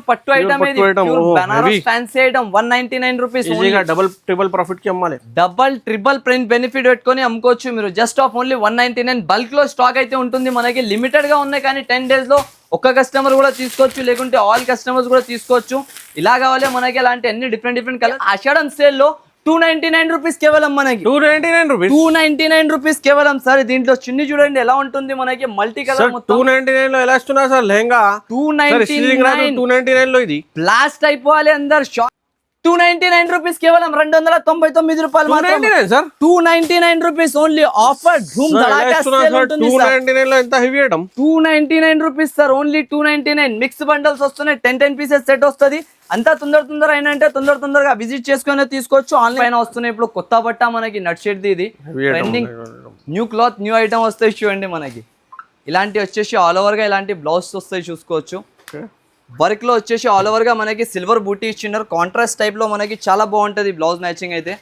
పట్టు ఐటమ్ ఇది, pure Banaras fancy item 199 rupees. Double triple profit కి అమ్మాలి, డబల్ ట్రిపుల్ ప్రింట్ బెనిఫిట్ పెట్టుకొని అమ్ముకోవచ్చు మీరు. Just off only 199. బల్క్ లో స్టాక్ అయితే ఉంటుంది మనకి, లిమిటెడ్ గా ఉన్నాయి కానీ 10 days లో ఒక్క కస్టమర్ కూడా తీసుకోవచ్చు, లేకుంటే ఆల్ కస్టమర్స్ కూడా తీసుకోవచ్చు. ఇలా కావాలి మనకి ఇలాంటి అన్ని డిఫరెంట్ కలర్. ఆషాఢం సేల్ లో 299 రూపీస్ కేవలం మనకి, 299 రూపీస్ కేవలం. సార్ దీంట్లో చున్నీ చూడండి ఎలా ఉంటుంది మనకి, మల్టీ కలర్. 299 లో ఎలా ఇస్తున్నా సార్ లెహంగా? 299 లో ఇది బ్లాస్ట్ అయిపోవాలి అందరు. 299 రూపీస్ కేవలం, 299 రూపాయలు మాత్రమే సార్. 299 rupees only offer. ధూమ్ ధడాకా సేల్ ఉంటుంది సార్. 299 లో ఎంత heavy item, 299 rupees sir, only 299. Mix bundles వస్తున్నాయి, 10 పీసెస్ సెట్ వస్తుంది. అంతా తొందర అయినా అంటే తొందరగా విజిట్ చేసుకుని తీసుకోవచ్చు. ఆన్లైన్ వస్తున్నాయి ఇప్పుడు కొత్త బట్ట మనకి, నట్ షెడ్ ఇది trending new cloth, new item వస్తాయి చూడండి మనకి. ఇలాంటి వచ్చేసి ఆల్ ఓవర్ గా ఇలాంటి బ్లౌజ్ వస్తాయి చూసుకోవచ్చు. వర్క్ లో వచ్చేసి ఆల్ ఓవర్ గా మనకి సిల్వర్ బూటీ ఇచ్చినారు, కాంట్రాస్ట్ టైప్ లో మనకి చాలా బాగుంటది బ్లౌజ్ మ్యాచింగ్ అయితే.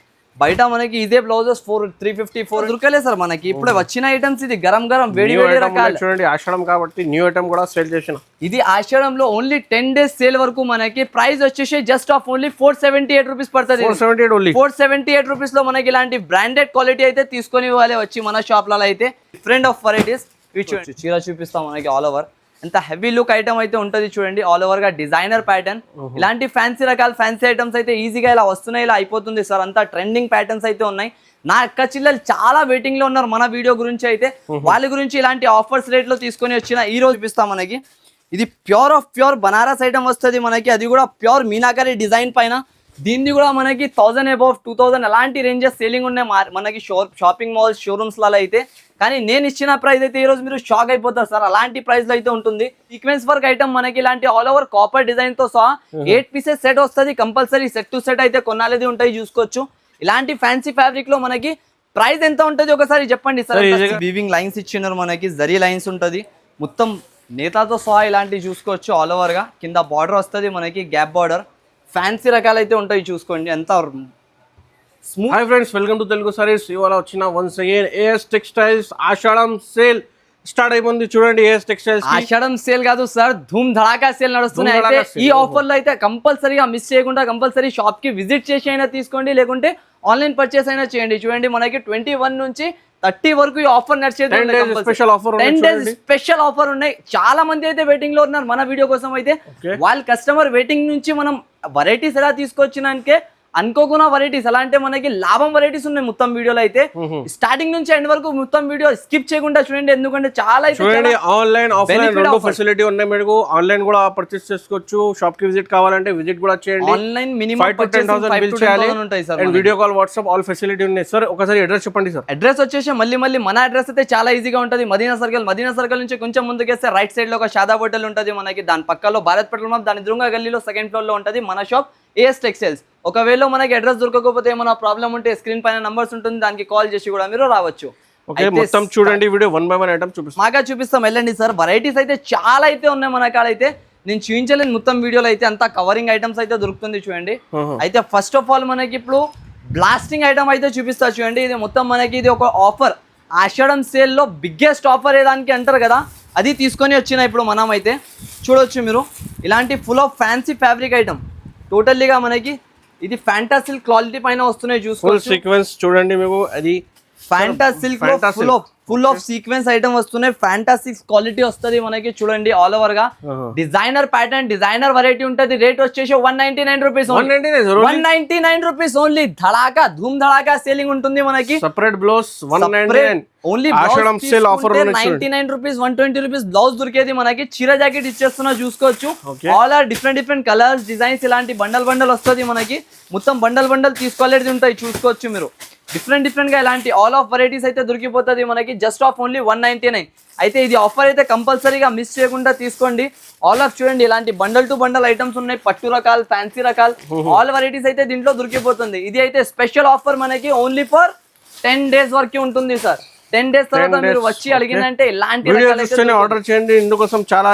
బయట మనకి ఇదే బ్లౌజెస్ 354 దొరకలే సార్ మనకి. ఇప్పుడు వచ్చిన ఐటమ్స్ ఇది గరం వేడి రకాలు చూడండి. ఆషాఢం కాబట్టి న్యూ ఐటమ్ కూడా సేల్ చేసిన. ఇది ఆషాఢంలో ఓన్లీ 10 days సేల్ వరకు మనకి. ప్రైస్ వచ్చేసి జస్ట్ ఆఫ్ ఓన్లీ 478 రూపీస్ పడుతుంది. 478 రూపీస్ లో మనకి ఇలాంటి బ్రాండెడ్ క్వాలిటీ అయితే తీసుకొని ఇవ్వాలి వచ్చి మన షాప్ లలో అయితే. డిఫరెంట్ ఆఫ్ వెరైటీస్ చీర చూపిస్తాం మనకి ఆల్ ఓవర్. ఎంత హెవీ లుక్ ఐటమ్ అయితే ఉంటుంది చూడండి, ఆల్ ఓవర్ గా డిజైనర్ ప్యాటర్న్. ఇలాంటి ఫ్యాన్సీ రకాల ఫ్యాన్సీ ఐటమ్స్ అయితే ఈజీగా ఇలా వస్తున్నాయి, ఇలా అయిపోతుంది సార్. అంతా ట్రెండింగ్ ప్యాటర్న్స్ అయితే ఉన్నాయి. నా అక్క చిల్లలు చాలా వెయిటింగ్ లో ఉన్నారు మన వీడియో గురించి అయితే. వాళ్ళ గురించి ఇలాంటి ఆఫర్స్ రేట్ లో తీసుకొని వచ్చిన ఈ రోజు చూపిస్తాం మనకి. ఇది ప్యూర్ బనారస్ ఐటమ్ వస్తుంది మనకి, అది కూడా ప్యూర్ మీనాకరీ డిజైన్ పైన. దీన్ని కూడా మనకి 1000 above 2000 అలాంటి రేంజెస్ సేలింగ్ ఉన్నాయి మనకి షాపింగ్ మాల్స్ షోరూమ్స్ లలో అయితే. కానీ నేను ఇచ్చిన ప్రైస్ అయితే ఈ రోజు మీరు షాక్ అయిపోతారు సార్, అలాంటి ప్రైస్ లో అయితే ఉంటుంది. సీక్వెన్స్ వర్క్ ఐటమ్ మనకి ఇలాంటి ఆల్ ఓవర్ కాపర్ డిజైన్ తో సహా 8 పీసెస్ సెట్ వస్తుంది. కంపల్సరీ సెట్ టు సెట్ అయితే కొనాలేది ఉంటాయి చూసుకోవచ్చు. ఇలాంటి ఫ్యాన్సీ ఫ్యాబ్రిక్ లో మనకి ప్రైస్ ఎంత ఉంటుంది ఒకసారి చెప్పండి సార్. వీవింగ్ లైన్స్ ఇచ్చినారు మనకి, జరీ లైన్స్ ఉంటుంది మొత్తం నేతాతో సహా. ఇలాంటివి చూసుకోవచ్చు ఆల్ ఓవర్ గా. కింద బార్డర్ వస్తుంది మనకి, గ్యాప్ బార్డర్. ఫ్యాన్సీ రకాలైతే ఉంటాయి చూసుకోండి ఎంత smooth. Hi friends, welcome to Telugu saris. ఇవాళ వచ్చిన వన్స్ అగైన్ ఏఎస్ టెక్స్టైల్స్ ఆషాఢం సేల్ స్టార్ట్ అయిపోయింది చూడండి. ఏఎస్ టెక్స్టైల్స్ ఆషాఢం సేల్ కాదు సార్, ధూమ్ ధడాకా సేల్ నడుస్తున్నాయి. అయితే ఈ ఆఫర్ లో అయితే కంపల్సరీగా మిస్ చేయకుండా కంపల్సరీ షాప్ కి విజిట్ చేసి అయినా తీసుకోండి, లేకుంటే ఆన్లైన్ పర్చేస్ అయినా చేయండి. చూడండి మనకి 21 నుంచి 30 వరకు ఈ ఆఫర్ నడిచేది. 10 days స్పెషల్ ఆఫర్ ఉన్నాయి. చాలా మంది అయితే వెయిటింగ్ లో ఉన్నారు మన వీడియో కోసం అయితే. వాళ్ళ కస్టమర్ వెయిటింగ్ నుంచి మనం వెరైటీస్ ఎలా తీసుకొచ్చినాకే అనుకోకుండా వెరైటీస్ ఎలా అంటే మనకి లాభం వెరైటీస్ ఉన్నాయి మొత్తం వీడియోలో అయితే. స్టార్టింగ్ నుంచి ఎండ్ వరకు మొత్తం వీడియో స్కిప్ చేయకుండా చూడండి, ఎందుకంటే చాలా ఆన్లైన్ ఆఫ్లైన్ రెండు ఫెసిలిటీ ఉన్నాయి. మీకు ఆన్లైన్ కూడా పర్చేస్ చేసుకోవచ్చు, షాప్ కి విజిట్ కావాలంటే విజిట్ కూడా చేయండి. ఆన్లైన్ మినిమం 5 to 10,000 బిల్ చేయాలి ఉంటాయి sir. And video call, WhatsApp all facility ఉన్నాయి సార్. ఒకసారి అడ్రస్ చెప్పండి సార్. అడ్రస్ వచ్చేసి మళ్ళీ మన అడ్రస్ అయితే చాలా ఈజీగా ఉంటుంది. మదీనా సర్కిల్ నుంచి కొంచెం ముందుకేస్తే రైట్ సైడ్ లో ఒక షాదా హోటల్ ఉంటుంది మనకి. దాని పక్కలో భారత్ పెట్రోల్ పంప్, దాని ఎదురుగా గల్లీలో సెకండ్ ఫ్లోర్ లో ఉంటుంది మన షాప్ ఏఎస్ టెక్స్టైల్స్. ఒకవేళ మనకి అడ్రస్ దొరకకపోతే ఏమైనా ప్రాబ్లం ఉంటే స్క్రీన్ పైన నంబర్స్ ఉంటుంది, దానికి కాల్ చేసి కూడా మీరు రావచ్చు. మొత్తం చూడండి వీడియో 1 by 1 ఐటమ్ చూపిస్తాం వెళ్ళండి సార్. వెరైటీస్ అయితే చాలా అయితే ఉన్నాయి మన కాడ అయితే. నేను చూపించలేను మొత్తం వీడియోలో అయితే, అంతా కవరింగ్ ఐటమ్స్ అయితే దొరుకుతుంది చూడండి. అయితే ఫస్ట్ ఆఫ్ ఆల్ మనకి ఇప్పుడు బ్లాస్టింగ్ ఐటమ్ అయితే చూపిస్తా చూడండి. ఇది మొత్తం మనకి ఇది ఒక ఆఫర్, ఆషాఢం సేల్ లో బిగ్గెస్ట్ ఆఫర్ ఏదానికి అంటారు కదా, అది తీసుకొని వచ్చిన ఇప్పుడు మనం అయితే చూడొచ్చు మీరు. ఇలాంటి full of fancy fabric item టోటల్లీగా మనకి ఇది ఫ్యాంటా సిల్క్ క్వాలిటీ పైన వస్తున్నాయి చూసుకోవచ్చు. సీక్వెన్స్ చూడండి మీకు, అది Fanta silk full of sequence item వస్తున్నాయి. ఫ్యాంటా సిల్క్ క్వాలిటీ వస్తుంది మనకి చూడండి ఆల్ ఓవర్ గా. డిజైనర్ ప్యాటర్న్, డిజైనర్ వెరైటీ ఉంటుంది. రేట్ వచ్చేసి 199 రూపీస్. 199 rupees only. ధడాకా ధూమ్ ధడాకా సేలింగ్ ఉంటుంది మనకి. Separate blouse 199 only. Ashadham sale offer 99 rupees, 120 rupees blouse దొరికేది మనకి. చీర జాకెట్ ఇచ్చేస్తున్నా చూసుకోవచ్చు. All are different colours, designs. ఇలాంటి బండల్ వస్తుంది మనకి. మొత్తం బండల్ తీసుకోలేది ఉంటాయి చూసుకోవచ్చు మీరు. డిఫరెంట్ గా ఇలాంటి ఆల్ ఆఫ్ వెరైటీస్ అయితే దొరికిపోతుంది మనకి. Just off only 199. అయితే ఇది ఆఫర్ అయితే కంపల్సరీగా మిస్ చేయకుండా తీసుకోండి. ఆల్ ఆఫ్ చూడండి ఇలాంటి బండల్ టు బండల్ ఐటమ్స్ ఉన్నాయి. పట్టు రకాలు, ఫ్యాన్సీ రకాలు, ఆల్ వెరైటీస్ అయితే దీంట్లో దొరికిపోతుంది. ఇది అయితే స్పెషల్ ఆఫర్ మనకి ఓన్లీ ఫర్ 10 days వరకు ఉంటుంది సార్. 10 days తర్వాత మీరు వచ్చి అడిగిందంటే ఇలాంటి ఆర్డర్ చేయండి. ఇందుకోసం చాలా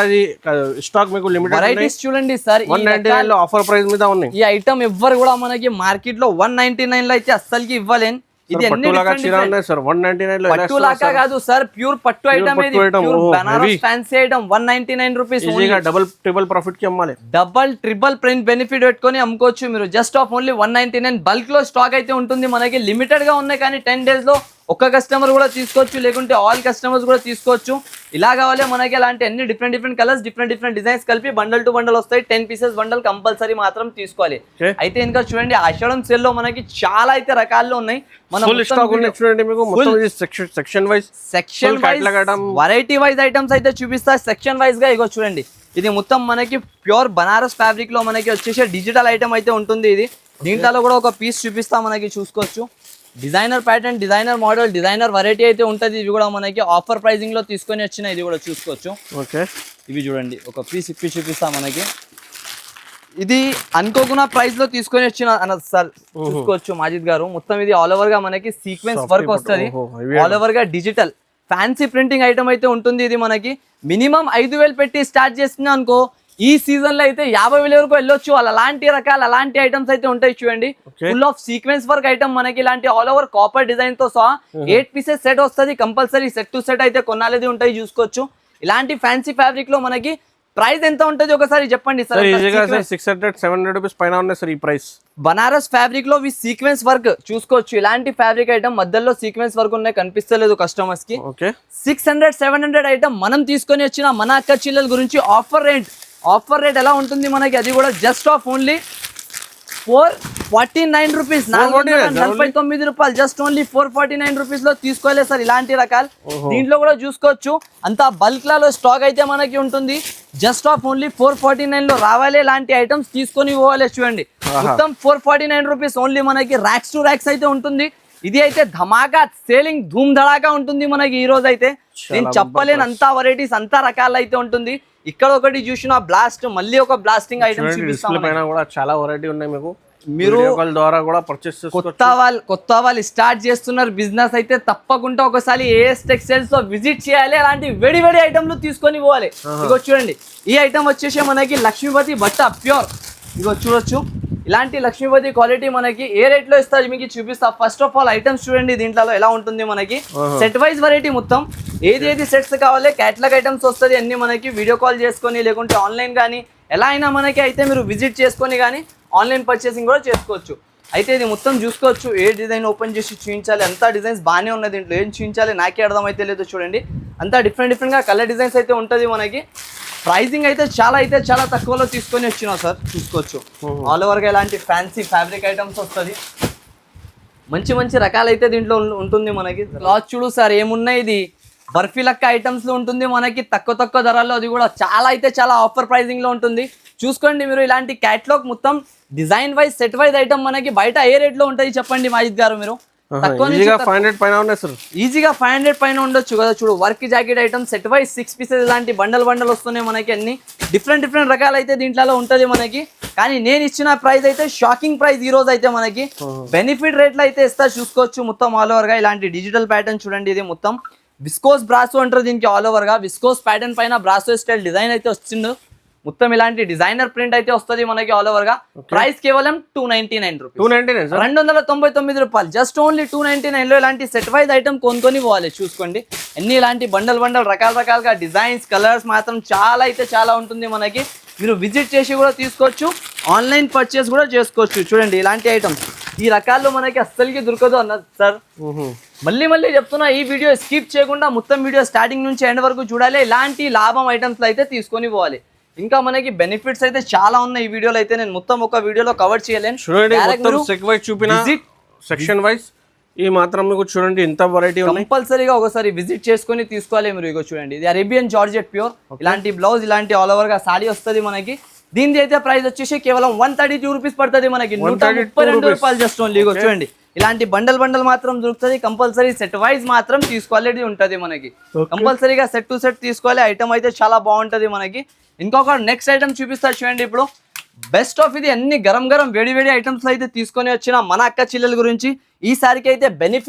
స్టాక్ మీకు లిమిటెడ్ వెరైటీస్ చూడండి సార్. 199 లో ఆఫర్ ప్రైస్ మీద ఉన్నాయి. ఈ ఐటమ్ ఎవ్వరు కూడా మనకి మార్కెట్ లో 199 లో అయితే అస్సలకి ఇవ్వలేను. ఇది ఎన్ని సార్ 199 లో పట్టు లాగా కాదు సార్, ప్యూర్ పట్టు ఐటమ్ ఇది, pure Banaras fancy item 199 rupees. ఈజీగా డబుల్ ట్రిపుల్ ప్రాఫిట్ కి అమ్మాలి, డబల్ ట్రిపుల్ ప్రింట్ బెనిఫిట్ పెట్టుకొని అమ్ముకోవచ్చు మీరు. Just off only 199. బల్క్ లో స్టాక్ అయితే ఉంటుంది మనకి, లిమిటెడ్ గా ఉన్నాయి కానీ 10 days లో ఒక్క కస్టమర్ కూడా తీసుకోవచ్చు, లేకుంటే ఆల్ కస్టమర్స్ కూడా తీసుకోవచ్చు. ఇలా కావాలి మనకి అలాంటి అన్ని డిఫరెంట్ కలర్స్, డిఫరెంట్ డిజైన్స్ కలిపి బండల్ టు బండల్ వస్తాయి. 10 pieces బండల్ కంపల్సరీ మాత్రం తీసుకోవాలి. అయితే ఇంకా చూడండి ఆషాఢం సేల్ లో మనకి చాలా అయితే రకాల్లో ఉన్నాయి. చూడండి మీకు section wise variety wise items అయితే చూపిస్తా. సెక్షన్ వైజ్ గా ఇగో చూడండి, ఇది మొత్తం మనకి ప్యూర్ బనారస్ ఫ్యాబ్రిక్ లో మనకి వచ్చేసి డిజిటల్ ఐటమ్ అయితే ఉంటుంది. ఇది దీంట్లో కూడా ఒక పీస్ చూపిస్తా, మనకి చూసుకోవచ్చు. Designer pattern, designer model, designer variety అయితే ఉంటుంది. ఇవి కూడా మనకి ఆఫర్ ప్రైజింగ్ లో తీసుకొని వచ్చిన, ఇది కూడా చూసుకోవచ్చు. ఓకే, ఇవి చూడండి ఒక పీస్ ఇప్పి చూపిస్తా మనకి. ఇది అనుకోకుండా ప్రైస్ లో తీసుకొని వచ్చిన సార్, చూసుకోవచ్చు మాజిద్ గారు. మొత్తం ఇది ఆల్ ఓవర్ గా మనకి సీక్వెన్స్ వర్క్ వస్తుంది, ఆల్ ఓవర్ గా డిజిటల్ ఫ్యాన్సీ ప్రింటింగ్ ఐటమ్ అయితే ఉంటుంది. ఇది మనకి మినిమం 5,000 పెట్టి స్టార్ట్ చేస్తున్నా అనుకో, ఈ సీజన్ లో అయితే 50,000 వరకు వెళ్ళొచ్చు. అలాంటి రకాల అలాంటి ఐటమ్స్ అయితే ఉంటాయి చూడండి. Full of sequence work item మనకి ఇలాంటి ఆల్ ఓవర్ కాపర్ డిజైన్ తో సహా 8 pieces సెట్ వస్తుంది. కంపల్సరీ సెట్ టు సెట్ అయితే కొనాలేది ఉంటాయి, చూసుకోవచ్చు. ఇలాంటి ఫ్యాన్సీ ఫ్యాబ్రిక్ లో మనకి ప్రైస్ ఎంత ఉంటుంది ఒకసారి చెప్పండి సార్. 600-700 రూపీస్ పైన ఉన్నాయి సార్ ఈ ప్రైస్. బనారస్ ఫ్యాబ్రిక్ లో విత్ సీక్వెన్స్ వర్క్ చూసుకోవచ్చు. ఇలాంటి ఫ్యాబ్రిక్ ఐటమ్ మధ్యలో సీక్వెన్స్ వర్క్ ఉన్నాయి, కనిపిస్తలేదు కస్టమర్స్ కి. 600-700 ఐటమ్ మనం తీసుకొని వచ్చిన మన అక్క చెల్లెల గురించి ఆఫర్ రేట్ ఎలా ఉంటుంది మనకి, అది కూడా జస్ట్ ఆఫ్ ఓన్లీ 449 రూపీస్, 449 రూపాయలు. జస్ట్ ఓన్లీ 449 రూపీస్ లో తీసుకోలే సార్ ఇలాంటి రకాలు. దీంట్లో కూడా చూసుకోవచ్చు అంతా బల్క్ లలో స్టాక్ అయితే మనకి ఉంటుంది. జస్ట్ ఆఫ్ ఓన్లీ 449 లో రావాలి ఇలాంటి ఐటమ్స్ తీసుకొని పోవాలి. చూడండి మొత్తం 449 రూపీస్ ఓన్లీ. మనకి ర్యాక్స్ టు ర్యాక్స్ అయితే ఉంటుంది. ఇది అయితే ధమాకా సేలింగ్ ధూమ్ ధడాకా ఉంటుంది మనకి ఈ రోజు అయితే. నేను చెప్పలేను అంతా వెరైటీస్, అంతా రకాలు అయితే ఉంటుంది. ఇక్కడ ఒకటి చూసిన బ్లాస్ట్, మళ్ళీ ఒక బ్లాస్టింగ్ ఐటమ్ చూపిస్తాం. చాలా వెరైటీ ఉన్నాయి మీకు, మీరు ద్వారా కూడా పర్చేస్ కొత్త వాళ్ళు స్టార్ట్ చేస్తున్నారు బిజినెస్ అయితే తప్పకుండా ఒకసారి ఏఎస్ టెక్స్టైల్స్ లో విజిట్ చేయాలి. అలాంటి వేడి ఐటమ్లు తీసుకొని పోవాలి. ఇగో చూడండి, ఈ ఐటమ్ వచ్చేసి మనకి లక్ష్మీపతి బట్ట ప్యూర్. ఇగో చూడొచ్చు, ఇలాంటి లక్ష్మీపతి క్వాలిటీ మనకి ఏ రేట్ లో ఇస్తారు మీకు చూపిస్తా. ఫస్ట్ ఆఫ్ ఆల్ ఐటమ్స్ చూడండి దీంట్లో ఎలా ఉంటుంది మనకి. సెట్ వైజ్ వెరైటీ మొత్తం ఏది సెట్స్ కావాలి, క్యాటలాగ్ ఐటమ్స్ వస్తుంది అన్ని మనకి. వీడియో కాల్ చేసుకొని లేకుంటే ఆన్లైన్ కానీ ఎలా అయినా మనకి అయితే మీరు విజిట్ చేసుకొని కానీ ఆన్లైన్ పర్చేసింగ్ కూడా చేసుకోవచ్చు. అయితే ఇది మొత్తం చూసుకోవచ్చు, ఏ డిజైన్ ఓపెన్ చేసి చూపించాలి, అంతా డిజైన్స్ బాగానే ఉన్నది. దీంట్లో ఏం చూపించాలి నాకే అర్థమైతే లేదు చూడండి. అంతా డిఫరెంట్ గా కలర్ డిజైన్స్ అయితే ఉంటుంది మనకి. ప్రైజింగ్ అయితే చాలా తక్కువలో తీసుకొని వచ్చినాం సార్, చూసుకోవచ్చు. ఆల్ ఓవర్ గా ఇలాంటి ఫ్యాన్సీ ఫ్యాబ్రిక్ ఐటమ్స్ వస్తుంది. మంచి రకాలు అయితే దీంట్లో ఉంటుంది మనకి. క్లాత్ చూడు సార్ ఏమున్నాయి, ఇది బర్ఫీ లక్క ఐటమ్స్ లో ఉంటుంది మనకి, తక్కువ ధరల్లో. అది కూడా చాలా ఆఫర్ ప్రైజింగ్ లో ఉంటుంది. చూసుకోండి మీరు, ఇలాంటి క్యాటలాగ్ మొత్తం design wise set wise item మనకి బయట ఏ రేట్ లో ఉంటుంది చెప్పండి మాజిద్ గారు మీరు. ఈజీగా 500 పైన ఉన్నాయి సార్, ఈజీగా 500 పైన ఉండొచ్చు కదా. చూడు work jacket item set wise 6 pieces ఇలాంటి బండల్ వస్తున్నాయి మనకి. అన్ని డిఫరెంట్ రకాలు అయితే దీంట్లో ఉంటది మనకి. కానీ నేను ఇచ్చిన ప్రైస్ అయితే షాకింగ్ ప్రైస్ ఈ రోజు అయితే మనకి. బెనిఫిట్ రేట్లు అయితే ఇస్తా, చూసుకోవచ్చు. మొత్తం ఆల్ ఓవర్ గా ఇలాంటి డిజిటల్ ప్యాటర్న్ చూడండి. ఇది మొత్తం విస్కోస్ బ్రాసో అంటారు దీనికి. ఆల్ ఓవర్ గా విస్కోస్ ప్యాటర్న్ పైన బ్రాసో స్టైల్ డిజైన్ అయితే వచ్చిండు. మొత్తం ఇలాంటి డిజైనర్ ప్రింట్ అయితే వస్తుంది మనకి ఆల్ ఓవర్ గా. ప్రైస్ కేవలం 299 రూపీస్, 299 రూపాయలు. జస్ట్ ఓన్లీ 299 లో ఇలాంటి సెట్ వైజ్ ఐటమ్ కొనుక్కొని పోవాలి. చూసుకోండి ఎన్ని ఇలాంటి బండల్ రకాలుగా డిజైన్స్ కలర్స్ మాత్రం చాలా ఉంటుంది మనకి. మీరు విజిట్ చేసి కూడా తీసుకోవచ్చు, ఆన్లైన్ పర్చేస్ కూడా చేసుకోవచ్చు. చూడండి ఇలాంటి ఐటమ్స్ ఈ రకాల్లో మనకి అస్సలకి దొరకదు అన్నది సార్. మళ్ళీ చెప్తున్నా, ఈ వీడియో స్కిప్ చేయకుండా మొత్తం వీడియో స్టార్టింగ్ నుంచి ఎండ్ వరకు చూడాలి. ఇలాంటి లాభం ఐటమ్స్ అయితే తీసుకొని పోవాలి. ఇంకా మనకి బెనిఫిట్స్ అయితే చాలా ఉన్నాయి ఈ వీడియోలో అయితే. నేను మొత్తం ఒక వీడియోలో కవర్ చేయలేను. సెక్షన్ వైజ్ ఈ మాత్రం మీకు చూడండి ఎంత వెరైటీ ఉంది. కంపల్సరీగా ఒకసారి విజిట్ చేసుకొని తీసుకోవాలి మీరు. ఇగో చూడండి, ఇది అరేబియన్ జార్జెట్ ప్యూర్. ఇలాంటి బ్లౌజ్, ఇలాంటి ఆల్ ఓవర్ గా సాడీ వస్తుంది మనకి. దీని అయితే ప్రైస్ వచ్చేసి కేవలం 132 రూపీస్ పడుతుంది మనకి, 132 రూపాయలు జస్ట్ ఓన్లీ. ఇగో చూడండి, ఇలాంటి బండల్ మాత్రం దొరుకుతుంది. కంపల్సరీ సెట్ వైజ్ మాత్రం తీసుకోవాలి ఉంటుంది మనకి. కంపల్సరీగా సెట్ టు సెట్ తీసుకోవాలి. ఐటమ్ అయితే చాలా బాగుంటది మనకి. ఇంకొక నెక్స్ట్ ఐటమ్ చూపిస్తా చూడండి. ఇప్పుడు బెస్ట్ ఆఫ్ ఇది అన్ని గరం వేడి ఐటమ్స్ అయితే తీసుకొని వచ్చిన మన అక్క చెల్లెల గురించి. ఈసారికి అయితే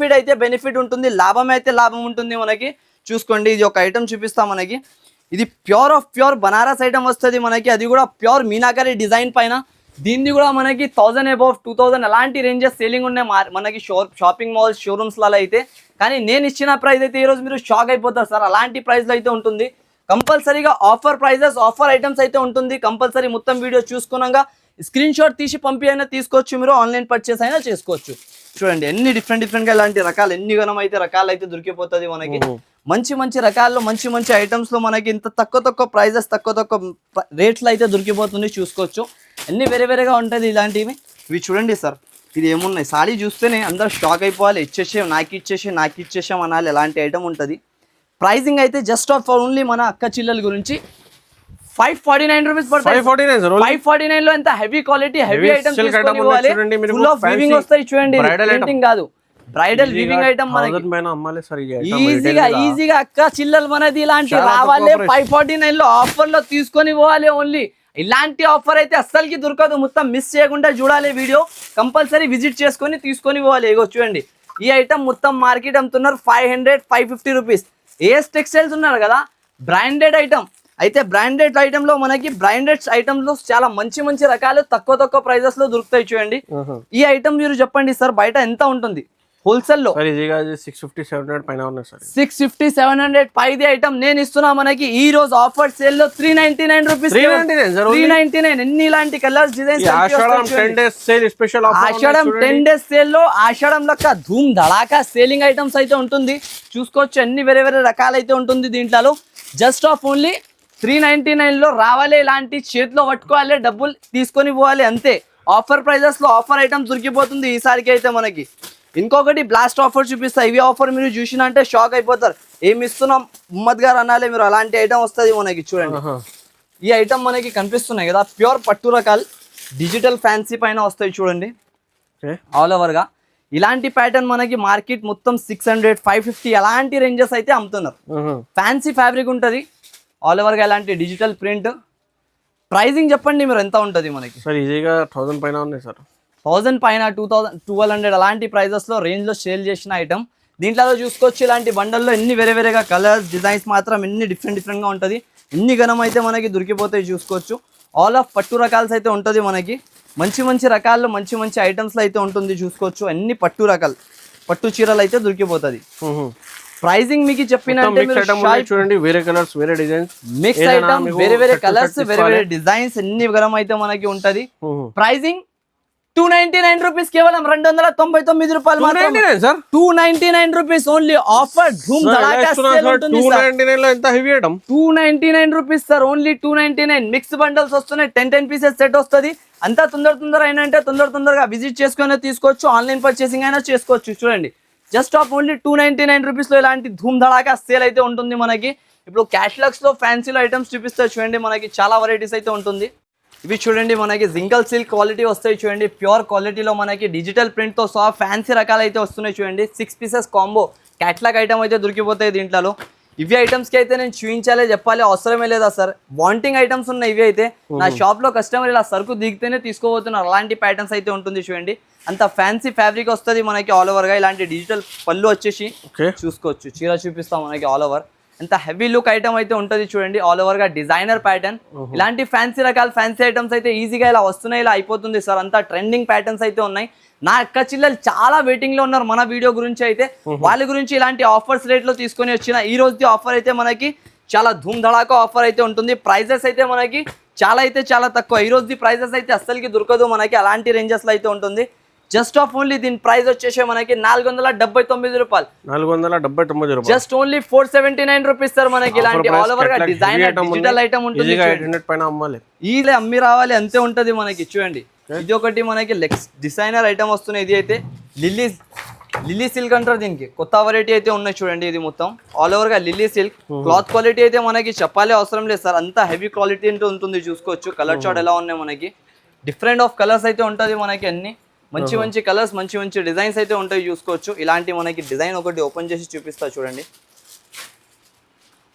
బెనిఫిట్ ఉంటుంది, లాభం ఉంటుంది మనకి. చూసుకోండి, ఇది ఒక ఐటమ్ చూపిస్తా మనకి. ఇది ప్యూర్ బనారస్ ఐటమ్ వస్తుంది మనకి. అది కూడా ప్యూర్ మీనాకరీ డిజైన్ పైన దీన్ని కూడా మనకి 1000 అబౌవ్ 2000 అలాంటి రేంజెస్ సేలింగ్ ఉన్నాయి మనకి షాపింగ్ మాల్స్ షోరూమ్స్ లలో అయితే. కానీ నేను ఇచ్చిన ప్రైస్ అయితే ఈ రోజు మీరు షాక్ అయిపోతారు సార్, అలాంటి ప్రైస్ లో అయితే ఉంటుంది. కంపల్సరీగా ఆఫర్ ప్రైజెస్ ఆఫర్ ఐటమ్స్ అయితే ఉంటుంది. కంపల్సరీ మొత్తం వీడియో చూసుకున్నాక స్క్రీన్ షాట్ తీసి పంపి అయినా తీసుకోవచ్చు, మీరు ఆన్లైన్ పర్చేస్ అయినా చేసుకోవచ్చు. చూడండి ఎన్ని డిఫరెంట్ గా ఇలాంటి రకాలు ఎన్ని గణం అయితే రకాలు అయితే దొరికిపోతుంది మనకి. మంచి మంచి రకాల్లో మంచి మంచి ఐటమ్స్ లో మనకి ఇంత తక్కువ ప్రైజెస్ తక్కువ రేట్లు అయితే దొరికిపోతుంది. చూసుకోవచ్చు అన్ని వేరేగా ఉంటుంది ఇలాంటివి. ఇవి చూడండి సార్, ఇది ఏమున్నాయి సాడీ చూస్తేనే అందరు షాక్ అయిపోవాలి. నాకు ఇచ్చేసాం అనాలి, ఎలాంటి ఐటమ్ ఉంటుంది. ప్రైజింగ్ అయితే జస్ట్ ఆఫ్ ఓన్లీ మన అక్క చిల్లల గురించి 549 రూపీస్ పడుతుంది. 549 లో ఎంత హెవీ క్వాలిటీ హెవీ ఐటమ్ తీసుకొని ఇవ్వాలి. ఫుల్ ఆఫ్ వీవింగ్ వస్తాయి చూడండి, ప్రింటింగ్ కాదు బ్రైడల్ వీవింగ్ ఐటమ్ మనకి ఈజీగా అక్క చిల్లలు మనది ఇలాంటి రావాలి. 549 లో ఆఫర్ లో తీసుకొని పోవాలి. ఓన్లీ ఇలాంటి ఆఫర్ అయితే అస్సలకి దొరకదు. మొత్తం మిస్ చేయకుండా చూడాలి వీడియో, కంపల్సరీ విజిట్ చేసుకొని తీసుకొని పోవాలి. ఇగో చూడండి ఈ ఐటమ్ మొత్తం మార్కెట్ అమ్ముతున్నారు 500-550 రూపీస్. ఏఎస్ టెక్స్టైల్స్ ఉన్నారు కదా, బ్రాండెడ్ ఐటమ్ అయితే. బ్రాండెడ్ ఐటమ్ లో మనకి బ్రాండెడ్ ఐటమ్ లో చాలా మంచి రకాలు తక్కువ ప్రైజెస్ లో దొరుకుతాయి. చూడండి ఈ ఐటమ్ మీరు చెప్పండి సార్ బయట ఎంత ఉంటుంది హోల్సేల్ లో? 650-700 పైన ఉన్నాయి సార్. 650-700 పైది ఐటమ్ నేను ఇస్తున్నా మనకి ఈ రోజు ఆఫర్ సేల్ లో 399 రూపీస్. 399 ఎన్ని ఇలాంటి కలర్స్ డిజైన్స్. ఆషాఢం 10 డేస్ సేల్ స్పెషల్ ఆఫర్. ఆషాఢం 10 డేస్ సేల్ లో ఆషాఢం లెక్క ధూమ్ ధడాకా సేలింగ్ ఐటమ్స్ అయితే ఉంటుంది. చూసుకోవచ్చు అన్ని వేరే రకాలు అయితే ఉంటుంది దీంట్లో. జస్ట్ ఆఫ్ ఓన్లీ 399 లో రావాలి. ఇలాంటి చేతిలో పట్టుకోవాలి, డబ్బులు తీసుకొని పోవాలి అంతే. ఆఫర్ ప్రైజెస్ లో ఆఫర్ ఐటమ్స్ దొరికిపోతుంది ఈసారికి అయితే మనకి. ఇంకొకటి బ్లాస్ట్ ఆఫర్ చూపిస్తా. ఇవి ఆఫర్ మీరు చూసినా అంటే షాక్ అయిపోతారు. ఏమి ఇస్తున్నాం ఉమ్మద్ గారు అనాలి మీరు, అలాంటి ఐటమ్ వస్తుంది మనకి. చూడండి ఈ ఐటమ్ మనకి కనిపిస్తున్నాయి కదా, ప్యూర్ పట్టు రకాలు డిజిటల్ ఫ్యాన్సీ పైన వస్తాయి చూడండి ఆల్ ఓవర్ గా. ఇలాంటి ప్యాటర్న్ మనకి మార్కెట్ మొత్తం 600-550 అలాంటి రేంజెస్ అయితే అమ్ముతున్నారు. ఫ్యాన్సీ ఫ్యాబ్రిక్ ఉంటుంది ఆల్ ఓవర్ గా, ఇలాంటి డిజిటల్ ప్రింట్. ప్రైజింగ్ చెప్పండి మీరు ఎంత ఉంటుంది మనకి? సార్ ఈజీగా 1000 పైన ఉన్నాయి సార్. 1000 పైన 1200 అలాంటి ప్రైజెస్ లో రేంజ్ లో సేల్ చేసిన ఐటమ్. దీంట్లో చూసుకోవచ్చు ఇలాంటి బండల్లో ఎన్ని వేరేగా కలర్స్ డిజైన్స్ మాత్రం ఎన్ని డిఫరెంట్ గా ఉంటుంది. ఎన్ని గణం అయితే మనకి దొరికిపోతాయి చూసుకోవచ్చు. ఆల్ ఆఫ్ పట్టు రకాల్స్ అయితే ఉంటుంది మనకి. మంచి రకాల్లో మంచి ఐటమ్స్ అయితే ఉంటుంది చూసుకోవచ్చు. అన్ని పట్టు రకాలు పట్టు చీరలు అయితే దొరికిపోతుంది. ప్రైజింగ్ మీకు చెప్పినంటే చూడండి వేరే కలర్స్ వేరే డిజైన్స్ మిక్స్ ఐటమ్ వేరే కలర్స్ వేరే డిజైన్స్ ఎన్ని గణం అయితే మనకి ఉంటది. ప్రైజింగ్ 299 రూపీస్, కేవలం 299 రూపాయలు మాత్రమే. 299 రూపీస్ ఓన్లీ ఆఫర్ ధూమ్ ధడాకా సేల్ ఉంటుంది సార్. 299 లో ఎంత heavy item. 299 rupees sir, only 299. Mix bundles వస్తున్నాయి, 10 పీసెస్ సెట్ వస్తుంది. అంతా తొందర అయినా అంటే తొందరగా విజిట్ చేసుకుని తీసుకోవచ్చు, ఆన్లైన్ పర్చేసింగ్ అయినా చేసుకోవచ్చు. చూడండి జస్ట్ ఆఫ్ ఓన్లీ 299 రూపీస్ లో ఇలాంటి ధూమ్ ధడాకా సేల్ అయితే ఉంటుంది మనకి. ఇప్పుడు క్యాట్లాగ్స్ లో ఫ్యాన్సీలో ఐటమ్స్ చూపిస్తారు చూడండి, మనకి చాలా వెరైటీస్ అయితే ఉంటుంది. ఇవి చూడండి మనకి జింగల్ సిల్క్ క్వాలిటీ వస్తాయి చూడండి, ప్యూర్ క్వాలిటీలో మనకి డిజిటల్ ప్రింట్తో సహా ఫ్యాన్సీ రకాలు అయితే వస్తున్నాయి చూడండి. 6 పీసెస్ కాంబో క్యాట్లాగ్ ఐటమ్ అయితే దొరికిపోతాయి దీంట్లో. ఇవి ఐటమ్స్కి అయితే నేను చూపించాలి చెప్పాలి అవసరమే లేదా సార్, వాంటింగ్ ఐటమ్స్ ఉన్నాయి ఇవి అయితే. నా షాప్లో కస్టమర్ ఇలా సరుకు దిగితేనే తీసుకోబోతున్నారు, అలాంటి ప్యాటర్న్స్ అయితే ఉంటుంది చూడండి. అంత ఫ్యాన్సీ ఫ్యాబ్రిక్ వస్తుంది మనకి ఆల్ ఓవర్గా. ఇలాంటి డిజిటల్ పళ్ళు వచ్చేసి చూసుకోవచ్చు, చీర చూపిస్తాం మనకి ఆల్ ఓవర్. ఎంత హెవీ లుక్ ఐటమ్ అయితే ఉంటుంది చూడండి, ఆల్ ఓవర్ గా డిజైనర్ ప్యాటర్న్. ఇలాంటి ఫ్యాన్సీ రకాల ఫ్యాన్సీ ఐటమ్స్ అయితే ఈజీగా ఇలా వస్తున్నాయి, ఇలా అయిపోతుంది సార్. అంతా ట్రెండింగ్ ప్యాటర్న్స్ అయితే ఉన్నాయి. నా అక్క చిల్లలు చాలా వెయిటింగ్ లో ఉన్నారు మన వీడియో గురించి అయితే. వాళ్ళ గురించి ఇలాంటి ఆఫర్స్ రేట్ లో తీసుకొని వచ్చిన ఈ రోజు ఆఫర్ అయితే మనకి చాలా ధూమ్ ధడాకా ఆఫర్ అయితే ఉంటుంది. ప్రైజెస్ అయితే మనకి చాలా తక్కువ. ఈ రోజు ప్రైజెస్ అయితే అస్సలకి దొరకదు మనకి, అలాంటి రేంజెస్ లో అయితే ఉంటుంది. జస్ట్ ఆఫ్ ఓన్లీ దీని ప్రైస్ వచ్చేసి మనకి 479 రూపాయలు. 479 రూపాయలు. జస్ట్ ఓన్లీ 479 రూపీస్ సార్ మనకి. ఇలాంటి ఆల్ ఓవర్ గా డిజైనర్ డిజిటల్ ఐటమ్ ఉంటుంది. ఇది అమ్మి రావాలి అంతే ఉంటది మనకి. చూడండి ఇది ఒకటి మనకి డిజైనర్ ఐటమ్ వస్తున్నాయి. ఇది అయితే లిల్లీ సిల్క్ అంటారు దీనికి, కొత్త వెరైటీ అయితే ఉన్నాయి చూడండి. ఇది మొత్తం ఆల్ ఓవర్ గా లిల్లీ సిల్క్. క్లాత్ క్వాలిటీ అయితే మనకి చెప్పాలి అవసరం లేదు సార్, అంతా హెవీ క్వాలిటీ ఉంటుంది చూసుకోవచ్చు. కలర్ చార్ట్ ఎలా ఉన్నాయి మనకి, డిఫరెంట్ ఆఫ్ కలర్స్ అయితే ఉంటది మనకి. అన్ని మంచి కలర్స్ మంచి డిజైన్స్ అయితే ఉంటాయి చూసుకోవచ్చు. ఇలాంటి మనకి డిజైన్ ఒకటి ఓపెన్ చేసి చూపిస్తా చూడండి.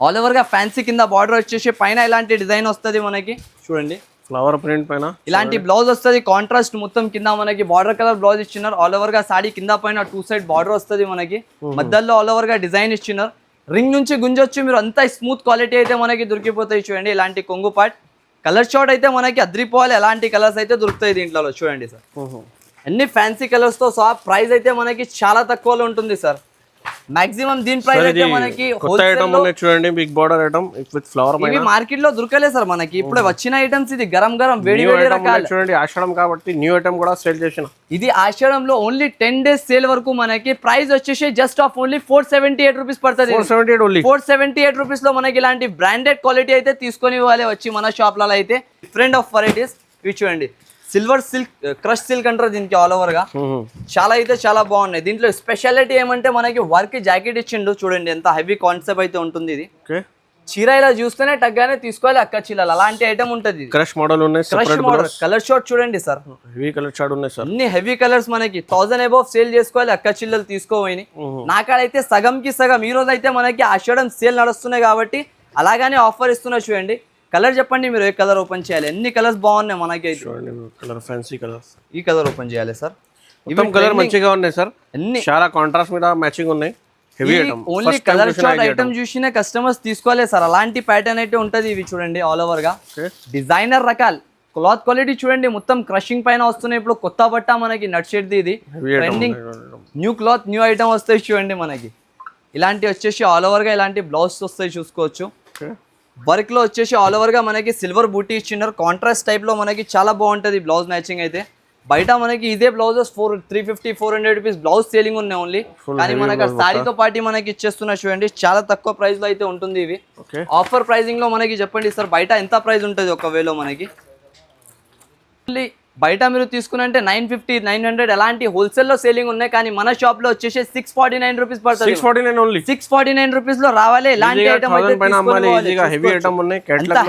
ఆల్ ఓవర్ గా ఫ్యాన్సీ కింద బార్డర్ వచ్చేసి పైన ఇలాంటి డిజైన్ వస్తుంది మనకి చూడండి. ఫ్లవర్ ప్రింట్ పైన ఇలాంటి బ్లౌజ్ వస్తుంది, కాంట్రాస్ట్ మొత్తం కింద మనకి బార్డర్ కలర్ బ్లౌజ్ ఇచ్చినారు. ఆల్ ఓవర్ గా సాడీ కింద పైన 2 సైడ్ బార్డర్ వస్తుంది మనకి. మధ్యలో ఆల్ ఓవర్ గా డిజైన్ ఇచ్చినారు. రింగ్ నుంచి గుంజొచ్చు మీరు, అంతా స్మూత్ క్వాలిటీ అయితే మనకి దొరికిపోతాయి చూడండి. ఇలాంటి కొంగు పార్ట్ కలర్ షార్ట్ అయితే మనకి అద్రిపోవాలి, ఎలాంటి కలర్స్ అయితే దొరుకుతాయి దీంట్లో చూడండి సార్. అన్ని ఫ్యాన్సీ కలర్స్ తో సహా ప్రైస్ అయితే మనకి చాలా తక్కువలో ఉంటుంది సార్. మాక్సిమం దీని ప్రైస్ అయితే మనకి చూడండి big border item with flower ఇవి మార్కెట్ లో దొరకలేదు సార్ మనకి. ఇప్పుడు వచ్చిన ఐటమ్స్ ఇది గరం గరం వేడి వేడి రకాలు చూడండి. ఆషాఢం కాబట్టి న్యూ ఐటమ్ కూడా సేల్ చేసిన. ఇది ఆషాఢంలో ఓన్లీ 10 days సేల్ వరకు మనకి ప్రైస్ వచ్చేసి జస్ట్ ఆఫ్ ఓన్లీ 478 రూపీస్ పడుతుంది. 478 రూపీస్ లో మనకి ఇలాంటి బ్రాండెడ్ క్వాలిటీ అయితే తీసుకొని ఇవ్వాలి వచ్చి మన షాప్లలో అయితే. డిఫరెంట్ ఆఫ్ వెరైటీస్ ఇవి చూడండి. సిల్వర్ సిల్క్, క్రష్ సిల్క్ అంటారు దీనికి ఆల్ ఓవర్ గా. చాలా అయితే చాలా బాగున్నాయి. దీంట్లో స్పెషాలిటీ ఏమంటే మనకి వర్క్ జాకెట్ ఇచ్చిండు చూడండి, ఎంత హెవీ కాన్సెప్ట్ అయితే ఉంటుంది ఇది. చీర ఇలా చూస్తేనే టగ్గానే తీసుకోవాలి అక్క చీరలు, అలాంటి ఐటమ్ ఉంటుంది. క్రష్ మోడల్ ఉన్నాయి, క్రష్ మోడల్ కలర్ షార్ట్ చూడండి సార్, హెవీ కలర్ షార్ట్ ఉన్నాయి సార్. అన్ని హెవీ కలర్స్ మనకి 1000 అబౌవ్ సేల్ చేసుకోవాలి అక్క చిల్లలు తీసుకోవాలి. నాకాడైతే సగంకి సగం ఈ రోజు అయితే మనకి ఆషాఢం సేల్ నడుస్తున్నాయి కాబట్టి అలాగానే ఆఫర్ ఇస్తున్నా చూడండి. కలర్ చెప్పండి మీరు, ఏ కలర్ ఓపెన్ చేయాలి? ఎన్ని కలర్స్ బాగున్నాయి మనకి అయితే. Colour fancy colours. ఈ కలర్ ఓపెన్ చేయాలి సార్. ఇవి కలర్ మంచిగా ఉన్నాయి సార్, అన్ని చాలా కాంట్రాస్ట్ మీద మ్యాచింగ్ ఉన్నాయి. Heavy item, only colour short item చూసిన కస్టమర్స్ తీసుకోవాలి సార్, అలాంటి ప్యాటర్న్ అయితే ఉంటది. ఇవి చూడండి ఆల్ ఓవర్ గా డిజైనర్ రకాలు. క్లాత్ క్వాలిటీ చూడండి, మొత్తం క్రషింగ్ పైన వస్తున్నాయి. ఇప్పుడు కొత్త బట్ట మనకి నట్ షెడ్ ఇది trending new cloth new item వస్తాయి చూడండి మనకి. ఇలాంటి వచ్చేసి ఆల్ ఓవర్ గా ఇలాంటి బ్లౌజ్ వస్తాయి చూసుకోవచ్చు. వర్క్ లో వచ్చేసి ఆల్ ఓవర్ గా మనకి సిల్వర్ బూటీ ఇచ్చినారు, కాంట్రాస్ట్ టైప్ లో మనకి చాలా బాగుంటది బ్లౌజ్ మ్యాచింగ్ అయితే. బయట మనకి ఇదే బ్లౌజెస్ 350-400 రూపీస్ బ్లౌజ్ సేలింగ్ ఉన్నాయి ఓన్లీ, కానీ మనకి సారీతో పాటు మనకి ఇచ్చేస్తున్నా చూడండి. చాలా తక్కువ ప్రైస్ లో అయితే ఉంటుంది ఇవి. ఆఫర్ ప్రైజింగ్ లో మనకి చెప్పండి సార్, బయట ఎంత ప్రైస్ ఉంటుంది ఒకవేళ మనకి? బయట మీరు తీసుకున్నంటే 950-900 అలాంటి హోల్సేల్ లో సేలింగ్ ఉన్నాయి, కానీ మన షాప్ లో వచ్చేసి 649 రూపీస్ పడుతుంది. 649 రూపీస్ లో రావాలి. ఇలాంటి item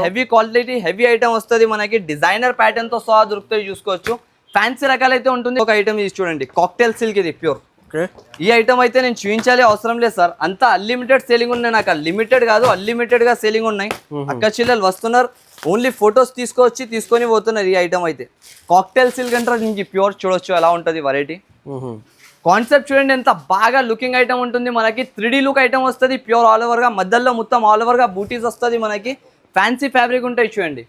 heavy quality heavy item వస్తుంది మనకి. డిజైనర్ ప్యాటర్న్ తో సహా దొరుకుతాయి చూసుకోవచ్చు. ఫ్యాన్సీ రకాలు అయితే ఉంటుంది. ఒక ఐటమ్ ఇది చూడండి, కాక్టైల్ సిల్క్, ఇది ప్యూర్. ఈ ఐటమ్ అయితే నేను చూపించాలి అవసరం లేదు సార్, అంతా అన్లిమిటెడ్ సేలింగ్ ఉన్నాయి. నాకు లిమిటెడ్ కాదు అన్లిమిటెడ్ గా సేలింగ్ ఉన్నాయి. అక్క చిల్లలు వస్తున్నారు, ఓన్లీ ఫొటోస్ తీసుకొని పోతున్నారు. ఈ ఐటమ్ అయితే కాక్టైల్ సిల్క్ అంటారు దీనికి, ప్యూర్. చూడొచ్చు ఎలా ఉంటుంది వెరైటీ. కాన్సెప్ట్ చూడండి ఎంత బాగా లుకింగ్ ఐటమ్ ఉంటుంది మనకి. 3D లుక్ ఐటమ్ వస్తుంది, ప్యూర్ ఆల్ ఓవర్ గా. మధ్యలో మొత్తం ఆల్ ఓవర్ గా బూటీస్ వస్తుంది మనకి. ఫ్యాన్సీ ఫ్యాబ్రిక్ ఉంటాయి చూడండి.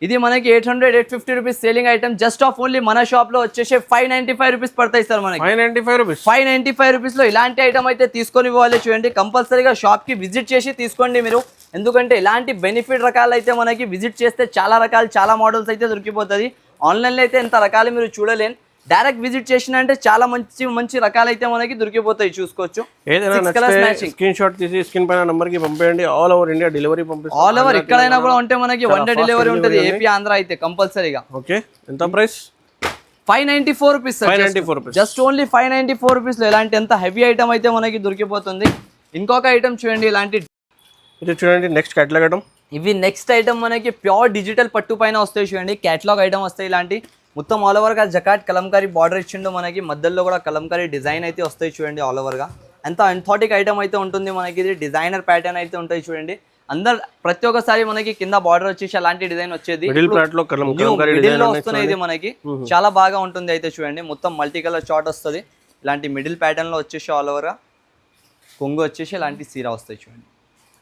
ఇది మనకి 800-850 rupees selling item. Just off only మన షాప్ లో వచ్చేసి 595 రూపీస్ పడతాయి సార్ మనకి. 595 రూపీస్ లో ఇలాంటి ఐటమ్ అయితే తీసుకొని పోవాలి చూడండి. కంపల్సరీగా షాప్ కి విజిట్ చేసి తీసుకోండి మీరు, ఎందుకంటే ఇలాంటి బెనిఫిట్ రకాలు అయితే మనకి విజిట్ చేస్తే చాలా రకాలు చాలా మోడల్స్ అయితే దొరికిపోతుంది. ఆన్లైన్ లో అయితే ఎంత రకాలు మీరు చూడలేను, డైరెక్ట్ విజిట్ చేసిన అంటే చాలా మంచి మంచి రకాలు అయితే మనకి దొరికిపోతాయి చూసుకోవచ్చు. స్క్రీన్ షాట్ తీసి స్క్రీన్ పైన నంబర్ కి పంపేయండి. ఆల్ ఓవర్ ఇండియా డెలివరీ పంపిస్తాం. ఆల్ ఓవర్ ఎక్కడైనా కూడా ఉంటే మనకి 1 డే డెలివరీ ఉంటుంది, ఏపీ ఆంధ్ర అయితే కంపల్సరీగా. ఓకే, ఎంత price? 594 rupees sir. Just only 594 rupees లో ఇలాంటి ఎంత హెవీ ఐటమ్ అయితే మనకి దొరికిపోతుంది. ఇంకొక ఐటమ్ చూడండి, ఇలాంటి ఇది చూడండి నెక్స్ట్ కేటలాగ్ ఐటమ్. ఇవి నెక్స్ట్ ఐటమ్ మనకి ప్యూర్ డిజిటల్ పట్టు పైన వస్తాయి చూడండి. కేటలాగ్ ఐటమ్ వస్తాయి ఇలాంటి. మొత్తం ఆల్ ఓవర్ గా జకాట్ కలంకారీ బార్డర్ ఇచ్చిండు మనకి. మధ్యలో కూడా కలంకారీ డిజైన్ అయితే వస్తాయి చూడండి ఆల్ ఓవర్ గా. ఎంత అన్థాటిక్ ఐటమ్ అయితే ఉంటుంది మనకి. ఇది డిజైనర్ ప్యాటర్న్ అయితే ఉంటాయి చూడండి. అందరు ప్రతి ఒక్కసారి మనకి కింద బార్డర్ వచ్చేసి అలాంటి డిజైన్ వచ్చేది మిడిల్ లో వస్తున్నాయి. ఇది మనకి చాలా బాగా ఉంటుంది అయితే చూడండి. మొత్తం మల్టీ కలర్ చార్ట్ వస్తుంది ఇలాంటి మిడిల్ ప్యాటర్న్ లో వచ్చేసి ఆల్ ఓవర్ గా. కొంగు వచ్చేసి ఇలాంటి సీరా వస్తాయి చూడండి.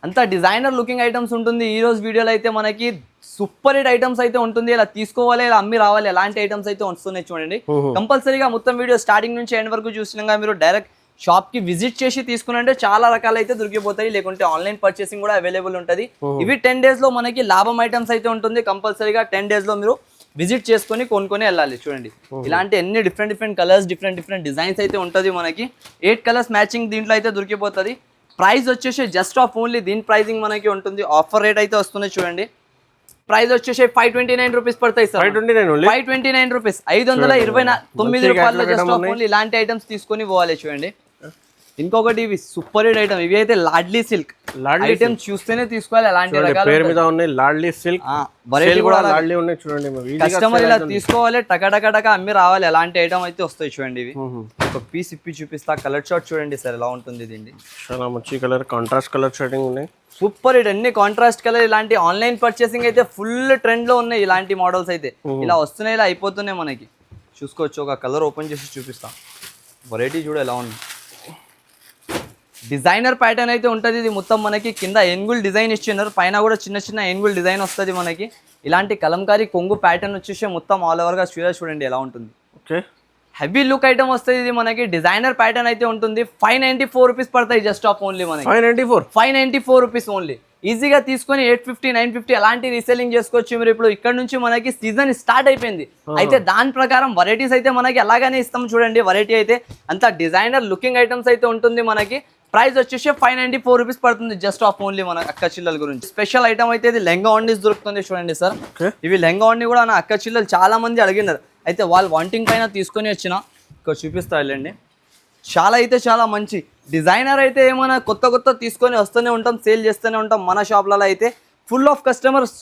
అంత డిజైనర్ లుకింగ్ ఐటమ్స్ ఉంటుంది. ఈ రోజు వీడియోలో అయితే మనకి సూపర్ హిట్ ఐటమ్స్ అయితే ఉంటుంది. ఇలా తీసుకోవాలి, ఇలా అమ్మి రావాలి, ఎలాంటి ఐటమ్స్ అయితే వస్తున్నాయి చూడండి. కంపల్సరీగా మొత్తం వీడియో స్టార్టింగ్ నుంచి ఎండ్ వరకు చూసినాక మీరు డైరెక్ట్ షాప్ కి విజిట్ చేసి తీసుకున్నంటే చాలా రకాలు అయితే దొరికిపోతాయి. లేకుంటే ఆన్లైన్ పర్చేసింగ్ కూడా అవైలబుల్ ఉంటుంది. ఇవి 10 days లో మనకి లాభం ఐటమ్స్ అయితే ఉంటుంది. కంపల్సరీగా 10 days లో మీరు విజిట్ చేసుకొని కొనుక్కొని వెళ్ళాలి చూడండి. ఇలాంటి ఎన్ని డిఫరెంట్ కలర్స్ డిఫరెంట్ డిజైన్స్ అయితే ఉంటుంది మనకి. 8 కలర్స్ మ్యాచింగ్ దీంట్లో అయితే దొరికిపోతుంది. ప్రైస్ వచ్చేసి జస్ట్ ఆఫ్ ఓన్లీ దీని ప్రైజింగ్ మనకి ఉంటుంది. ఆఫర్ రేట్ అయితే వస్తుంది చూడండి. ప్రైస్ వచ్చేసి 529 రూపీస్ పడతాయి సార్. 529 రూపీస్, 529 రూపాయలు జస్ట్ ఆఫ్ ఓన్లీ ఇలాంటి ఐటమ్స్ తీసుకొని పోవాలి చూడండి. ఇంకొకటి ఇవి సూపర్ హిట్ ఐటమ్, ఇవి అయితే లాడ్లీ సిల్క్ ఐటమ్స్ చూస్తేనే తీసుకోవాలి. అలాంటి పేరు మీద ఉన్నాయి లాడ్లీ సిల్క్, లాడ్లీ ఉన్నాయి చూడండి. కస్టమర్ ఇలా తీసుకోవాలి, టక అమ్మి రావాలి. అలాంటి ఐటమ్ అయితే వస్తాయి చూడండి. ఇవి ఒక పీస్ ఇప్పి చూపిస్తా. కలర్ షార్ట్ చూడండి సార్ ఎలా ఉంటుంది. దీన్ని చాలా మంచి కలర్, కాంట్రాస్ట్ కలర్ షేడింగ్ ఉన్నాయి. సూపర్ హిట్, అన్ని కాంట్రాస్ట్ కలర్. ఇలాంటి ఆన్లైన్ పర్చేసింగ్ అయితే ఫుల్ ట్రెండ్ లో ఉన్నాయి. ఇలాంటి మోడల్స్ అయితే ఇలా వస్తున్నాయి, ఇలా అయిపోతున్నాయి మనకి. చూసుకోవచ్చు. ఒక కలర్ ఓపెన్ చేసి చూపిస్తా. వెరైటీ చూడ ఎలా ఉంది. డిజైనర్ ప్యాటర్న్ అయితే ఉంటుంది. ఇది మొత్తం మనకి కింద ఏనుగుల్ డిజైన్ ఇచ్చినారు, పైన కూడా చిన్న ఏనుగుల్ డిజైన్ వస్తుంది మనకి. ఇలాంటి కలంకారీ కొంగు ప్యాటర్న్ వచ్చేసి మొత్తం ఆల్ ఓవర్గా చూడండి ఎలా ఉంటుంది. ఓకే, హెవీ లుక్ ఐటమ్ వస్తుంది. ఇది మనకి డిజైనర్ ప్యాటర్న్ అయితే ఉంటుంది. 594 రూపీస్ పడతాయి జస్ట్ ఆఫ్ ఓన్లీ మనకి. 594 రూపీస్ ఓన్లీ. ఈజీగా తీసుకొని 850 950 అలాంటి రీసెల్లింగ్ చేసుకోవచ్చు మీరు. ఇప్పుడు ఇక్కడ నుంచి మనకి సీజన్ స్టార్ట్ అయిపోయింది. అయితే దాని ప్రకారం వెరైటీస్ అయితే మనకి అలాగానే ఇస్తాం చూడండి. వెరైటీ అయితే అంత డిజైనర్ లుకింగ్ ఐటమ్స్ అయితే ఉంటుంది మనకి. ప్రైస్ వచ్చేసి 594 రూపీస్ పడుతుంది జస్ట్ ఆఫ్ ఓన్లీ మన అక్క చిల్లల గురించి. స్పెషల్ ఐటమ్ అయితే ఇది లెంగా ఓన్లీస్ దొరుకుతుంది చూడండి సార్. ఇవి లెంగా ఓన్లీ కూడా నా అక్క చిల్లలు చాలా మంది అడిగినారు. అయితే వాళ్ళు వాంటింగ్ పైన తీసుకొని వచ్చిన ఇక్కడ చూపిస్తా వెళ్ళండి. చాలా అయితే చాలా మంచి డిజైనర్ అయితే ఏమైనా కొత్త తీసుకొని వస్తూనే ఉంటాం, సేల్ చేస్తూనే ఉంటాం. మన షాప్లలో అయితే ఫుల్ ఆఫ్ కస్టమర్స్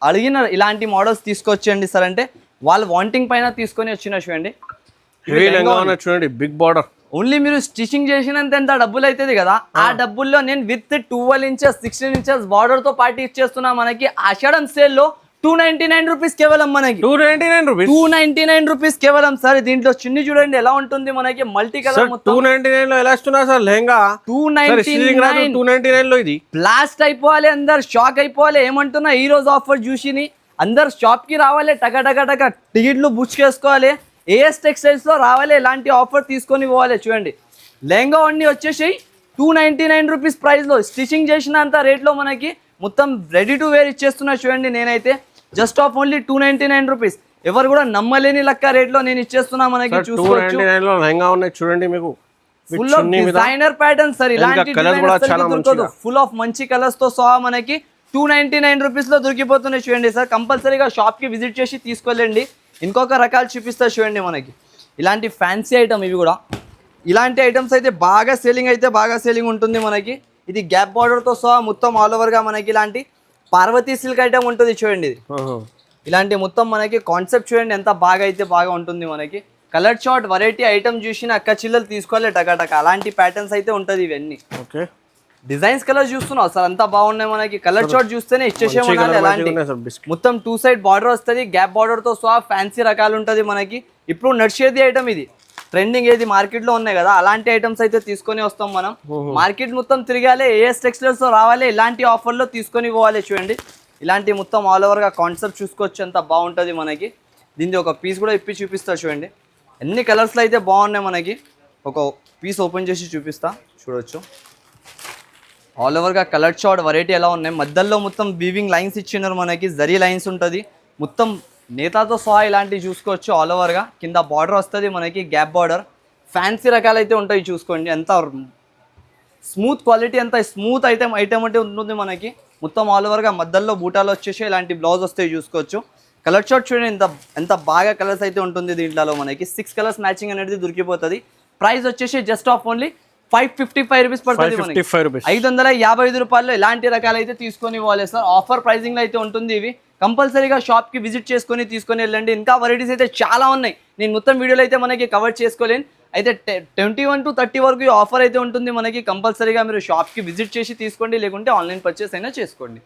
అడిగిన ఇలాంటి మోడల్స్ తీసుకొచ్చేయండి సార్ అంటే వాళ్ళు వాంటింగ్ పైన తీసుకొని వచ్చిన చూడండి. చూడండి బిగ్ బార్డర్. ఓన్లీ మీరు స్టిచింగ్ చేసినంత ఎంత డబ్బులు అవుతుంది కదా, ఆ డబ్బుల్లో నేను విత్ 12 ఇంచెస్ 16 ఇంచెస్ బార్డర్ తో పాటు ఇచ్చేస్తున్నా. మనకి ఆషాఢం సేల్ లో 299 రూపీస్ కేవలం మనకి. 299 రూపీస్ కేవలం సార్. దీంట్లో చున్నీ చూడండి ఎలా ఉంటుంది మనకి మల్టీ కలర్. 299 లో ఎలా ఇస్తున్నా సార్ లెహంగా? 299 లో ఇది బ్లాస్ట్ అయిపోవాలి, అందరు షాక్ అయిపోవాలి. ఏమంటున్నా ఈ రోజు ఆఫర్ చూసి అందరు షాప్ కి రావాలి, టక టికెట్లు బుక్ చేసుకోవాలి. ఏఎస్ టెక్స్టైల్స్ లో రావాలి, ఇలాంటి ఆఫర్ తీసుకొని పోవాలి. చూడండి లెహంగా అన్ని వచ్చేసి 299 రూపీస్ ప్రైస్ లో స్టిచింగ్ చేసినంత రేట్ లో మనకి మొత్తం రెడీ టు వేర్ ఇచ్చేస్తున్నా చూడండి. నేనైతే జస్ట్ ఆఫ్ ఓన్లీ 299 రూపీస్. ఎవరు కూడా నమ్మలేని లెక్క రేట్ లో నేను ఇచ్చేస్తున్నా మనకి. చూసుకోవచ్చు చూడండి మీకు full of designer pattern sir. ఇలాంటి ఫుల్ ఆఫ్ మంచి కలర్స్ తో సహా మనకి 299 రూపీస్ లో దొరికిపోతున్నాయి చూడండి సార్. కంపల్సరీగా షాప్ కి విజిట్ చేసి తీసుకోలేండి. ఇంకొక రకాలు చూపిస్తా చూడండి మనకి. ఇలాంటి ఫ్యాన్సీ ఐటమ్ ఇవి కూడా. ఇలాంటి ఐటమ్స్ అయితే బాగా సేలింగ్ ఉంటుంది మనకి. ఇది గ్యాప్ బార్డర్ తో సహా మొత్తం ఆల్ ఓవర్ గా మనకి ఇలాంటి పార్వతీ సిల్క్ ఐటమ్ ఉంటుంది చూడండి. ఇది ఇలాంటి మొత్తం మనకి కాన్సెప్ట్ చూడండి ఎంత బాగా ఉంటుంది మనకి. కలర్ చార్ట్ వెరైటీ ఐటమ్ చూసిన అక్క చిల్లలు తీసుకోవాలి టక. అలాంటి ప్యాటర్న్స్ అయితే ఉంటుంది ఇవన్నీ. ఓకే, డిజైన్స్ కలర్ చూస్తున్నావు సార్ అంతా బాగున్నాయి మనకి. కలర్ చార్ట్ చూస్తేనే ఇచ్చేసేమనాలి. అలాంటి మొత్తం 2 సైడ్ బార్డర్ వస్తుంది, గ్యాప్ బార్డర్ తో సహా ఫ్యాన్సీ రకాలు ఉంటుంది మనకి. ఇప్పుడు నడిచేది ఐటమ్ ఇది. ట్రెండింగ్ ఏది మార్కెట్ లో ఉన్నాయి కదా అలాంటి ఐటమ్స్ అయితే తీసుకొని వస్తాం మనం. మార్కెట్ మొత్తం తిరగాలి, ఏఎస్ టెక్స్టైల్స్ లో రావాలి, ఇలాంటి ఆఫర్లో తీసుకొని పోవాలి చూడండి. ఇలాంటి మొత్తం ఆల్ ఓవర్ గా కాన్సెప్ట్ చూసుకోవచ్చు ఎంత బాగుంటుంది మనకి. దీనికి ఒక పీస్ కూడా ఇప్పి చూపిస్తా చూడండి. ఎన్ని కలర్స్ లో అయితే బాగున్నాయి మనకి. ఒక పీస్ ఓపెన్ చేసి చూపిస్తా చూడొచ్చు. ఆల్ ఓవర్ గా కలర్ చార్ట్ వెరైటీ ఎలా ఉన్నాయి. మధ్యలో మొత్తం వీవింగ్ లైన్స్ ఇచ్చినారు మనకి, జరీ లైన్స్ ఉంటుంది మొత్తం నేతాతో సహా. ఇలాంటివి చూసుకోవచ్చు ఆల్ ఓవర్ గా. కింద బార్డర్ వస్తుంది మనకి, గ్యాప్ బార్డర్. ఫ్యాన్సీ రకాలు అయితే ఉంటాయి చూసుకోండి. ఎంత స్మూత్ క్వాలిటీ, ఎంత స్మూత్ ఐటమ్ అంటే ఉంటుంది మనకి. మొత్తం ఆల్ ఓవర్ గా మధ్యలో బూటాలు వచ్చేసి ఇలాంటి బ్లౌజ్ వస్తాయి చూసుకోవచ్చు. కలర్ చార్ట్ చూడండి ఎంత బాగా కలర్స్ అయితే ఉంటుంది దీంట్లో మనకి. 6 కలర్స్ మ్యాచింగ్ అనేది దొరికిపోతుంది. ప్రైస్ వచ్చేసి జస్ట్ ఆఫ్ ఓన్లీ 555 రూపీస్ పడుతుంది. 555 రూపాయల్లో ఇలాంటి రకాలు అయితే తీసుకొని ఇవ్వాలి సార్. ఆఫర్ ప్రైజింగ్ లో అయితే ఉంటుంది ఇవి. కంపల్సరీగా షాప్ కి విజిట్ చేసుకొని తీసుకొని వెళ్ళండి. ఇంకా వెరైటీస్ అయితే చాలా ఉన్నాయి. నేను మొత్తం వీడియోలో అయితే మనకి కవర్ చేసుకోలేను. అయితే 21 to 30 వరకు ఈ ఆఫర్ అయితే ఉంటుంది మనకి. కంపల్సరీగా మీరు షాప్ కి విజిట్ చేసి తీసుకోండి, లేకుంటే ఆన్లైన్ పర్చేస్ అయినా చేసుకోండి.